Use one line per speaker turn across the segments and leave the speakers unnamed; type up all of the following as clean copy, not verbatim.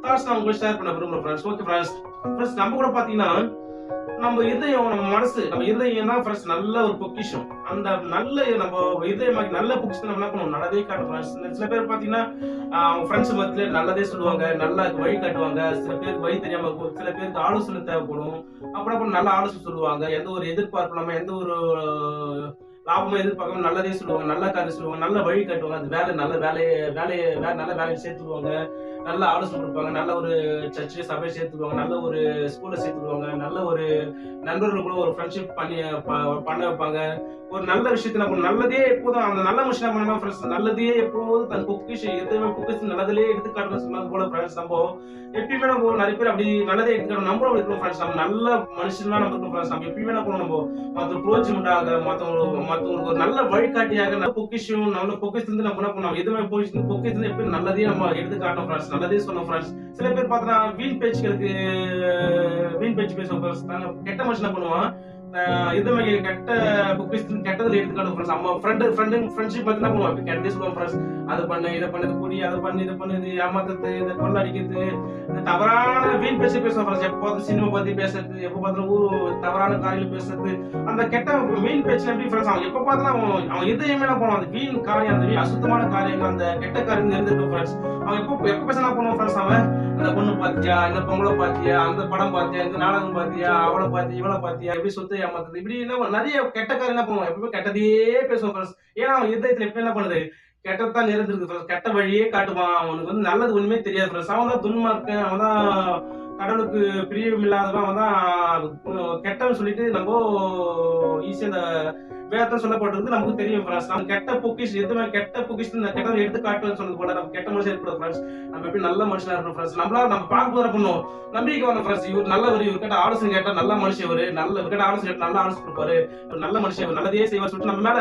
Thoughts நான் உங்களுக்கு share பண்ண விரும்புறேன் ஃப்ரெண்ட்ஸ். Okay friends. ஃப்ரெண்ட்ஸ் நம்ம கூட பாத்தீங்கன்னா நம்ம இருதயம் நம்ம மனசு நம்ம இருதயம் தான் ஃப்ரெண்ட்ஸ் நல்ல ஒரு பொக்கிஷம். அந்த நல்ல நம்ம இதயமாக்கி நல்ல பொக்கிஷத்தை நம்ம என்ன பண்ணுவோம் நல்லதே காட்டும் ஃப்ரெண்ட்ஸ். சில பேர் பாத்தீங்கன்னா அவங்க ஃப்ரெண்ட்ஸ் மத்தியில நல்லதே சொல்லுவாங்க, நல்லா வழி காட்டுவாங்க. சில பேருக்கு வழி தெரியாம இருக்கும், சில பேருக்கு ஆலோசனை தேவைப்படும். அப்புறம் நல்ல ஆலோசனை சொல்லுவாங்க. எந்த ஒரு எதிர்பார்ப்பு இல்லாம எந்த ஒரு லாபமும் எதிர்பார்க்காம நல்லதே சொல்லுவாங்க, நல்ல காரியம் சொல்லுவாங்க, நல்ல வழி காட்டுவாங்க. அது வேலை நல்ல வேலையை நல்ல வேலையை சேர்த்துருவாங்க, நல்ல ஆலோசனை கொடுப்பாங்க, நல்ல ஒரு சர்ச்சை சபையை சேர்த்துருவாங்க, நல்ல ஒரு ஸ்கூல்ல சேர்த்துருவாங்க, நல்ல ஒரு நண்பர்கள் கூட ஒரு ஃப்ரெண்ட்ஷிப் பண்ண வைப்பாங்க. ஒரு நல்ல விஷயத்துல நம்ம நல்லதே எப்போதும் அந்த நல்ல மனுஷன் என்ன பண்ணா ஃப்ரெண்ட்ஸ் நல்லதையே எப்போதும் தன் பொக்கிஷம் எதுவுமே பொக்கிஷம் நல்லதிலே எடுத்துக்காட்டுன்னு சொன்னது போல ஃப்ரெண்ட்ஸ் நம்ம எப்பயுமே நம்ம நிறைய பேர் அப்படி நல்லதே எடுத்துக்காட்டு நம்மளும் அப்படி இருக்கணும் ஃப்ரெண்ட்ஸ். நம்ம நல்ல மனுஷனா நம்ம இருக்கணும் ஃப்ரெண்ட்ஸ். நம்ம எப்பயுமே என்ன பண்ணணும் நம்ம மற்ற புரோஜனமாக மற்றவங்களுக்கு ஒரு நல்ல வழிகாட்டியாக நல்ல பொக்கிஷம் நல்ல பொக்கிஷத்துலேருந்து நம்ம என்ன பண்ணணும் எதுவுமே பொக்கிஷத்துல எப்பயும் நல்லதே நம்ம எடுத்துக்காட்டணும் ஃப்ரெண்ட்ஸ். நல்லதே சொன்னோம் ஃப்ரெண்ட்ஸ். சில பேர் பார்த்தா வீண் பேச்சு பேசுவோம் ஃப்ரெண்ட்ஸ். கெட்ட மனுஷன் என்ன பண்ணுவான் இதுமே கெட்ட பொக்கிஷத்துன்னு கெட்டதுல எடுத்துக்காட்டும் ஃப்ரெண்ட்ஸ். நம்ம ஃப்ரெண்ட்ஷிப் பத்தி என்ன பண்ணுவோம் கெட்டதே சொல்லுவோம் ஃப்ரெண்ட்ஸ். அது பண்ணு இதை பண்ணது குடி அதை பண்ணு இதை பண்ணு இது ஏமாத்துறது இதை கொள்ளடிக்கிறது இந்த தவறான வீண் பேச்சு பேசுவோம் ஃப்ரெண்ட்ஸ். எப்போ பார்த்து சினிமா பத்தி பேசுறது, எப்போ பார்த்து தவறான காரியம் பேசுறது, அந்த கெட்ட வீண் பேச்சு எப்படி ஃப்ரெண்ட்ஸ் அவன் எப்போ பார்த்தா அவன் இதயமே என்ன பண்ணுவான் அந்த வீண் காரியம் அந்த அசுத்தமான காரியங்கள் அந்த கெட்ட காரியம் இருந்திருக்கும் ஃப்ரெண்ட்ஸ். அவன் எப்போ பேச என்ன பண்ணுவான் ஃப்ரெண்ட்ஸ் அவன் அந்த பொண்ணு பாத்தியா இந்த பொங்கலை பாத்தியா அந்த படம் பாத்தியா இந்த நாடகம் பாத்தியா அவளை பாத்தியா இவளை பாத்தியா எப்படி சொத்து ஏமாத்துறது இப்படி என்ன நிறைய கெட்ட காரியம் என்ன பண்ணுவான் எப்பவுமே கெட்டதே பேசுவான் ஃப்ரெண்ட்ஸ். ஏன்னா அவன் இதயத்துல எப்ப என்ன பண்ணுது கெட்டதான் நிறைந்திருக்கு ஃப்ரெண்ட்ஸ். கெட்ட வழியே காட்டுவான். அவனுக்கு நல்லது ஒண்ணுமே தெரியாது ஃப்ரெண்ட்ஸ். அவன் தான் துன்மார்க்கன், அவன் தான் கடவுளுக்கு பிரியம் இல்லாதவன், அவன் தான் கெட்டவன் சொல்லிட்டு நம்ம ஈஸியா அந்த வேதம் சொல்லப்பட்டிருக்கு நமக்கு தெரியும் ஃப்ரெண்ட்ஸ். நம்ம கெட்ட பொக்கிஷ் எதுவுமே கெட்ட பொக்கிஷ் கெட்ட எடுத்து காட்டுன்னு சொன்னது போல நம்ம கெட்ட மனுஷன் இருக்கக்கூடாது ஃப்ரெண்ட்ஸ். நம்ம எப்படி நல்ல மனுஷனா இருக்கணும் ஃப்ரெண்ட்ஸ். நம்மளால நம்ம பார்க்கும்போது பண்ணுவோம் நம்பிக்கை வரணும் ஃப்ரெண்ட்ஸ். இவர் நல்லவர், இவர் கேட்ட ஆலோசனை கேட்டா நல்ல மனுஷன், இவரு நல்ல கேட்ட ஆலோசனை கேட்ட நல்ல ஆலோசனை கொடுப்பாரு, நல்ல மனுஷன் நல்லதே செய்வார் சொல்லிட்டு நம்ம மேல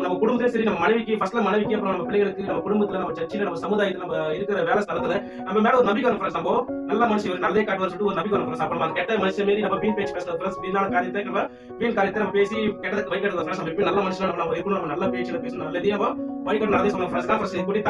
நம்ம குடும்பத்திலே சரி நம்ம மனைவிக்கு ஃபர்ஸ்ட்ல மனைவிக்கு அப்புறம் நம்ம பிள்ளைகளுக்கு நம்ம குடும்பத்துல நம்ம சர்ச்சில நம்ம சமுதாயத்துல நம்ம இருக்கிற வேலை ஸ்தலத்துல நம்ம மேல ஒரு நம்பிக்கை வரும் ஃப்ரெண்ட்ஸ். நம்ம நல்ல மனுஷன் இவர் நல்லதே காட்டுவார் சொல்லிட்டு ஒரு நம்பிக்கை வரும் ஃப்ரெண்ட்ஸ். அப்புறம் நம்ம கெட்ட மனுஷன் மாரி நம்ம வீண் பேச்சு பேசுறது ஃப்ரெண்ட்ஸ். வீணான காரியத்தை நம்ம வீண் காரியத்தை நம்ம பேசி கெட்டதுக்கு வைக்கிறது ஃப்ரெண்ட்ஸ். நம்ம எப்படி நல்ல மனுஷன் நம்ம இருக்கணும், நம்ம நல்ல பேச்சுல பேசணும், நல்லதே நம்ம வழிகாட்டு நல்லதே சொல்லணும் ஃப்ரெண்ட்ஸ். தான் ஃப்ரெண்ட்ஸ் இப்படி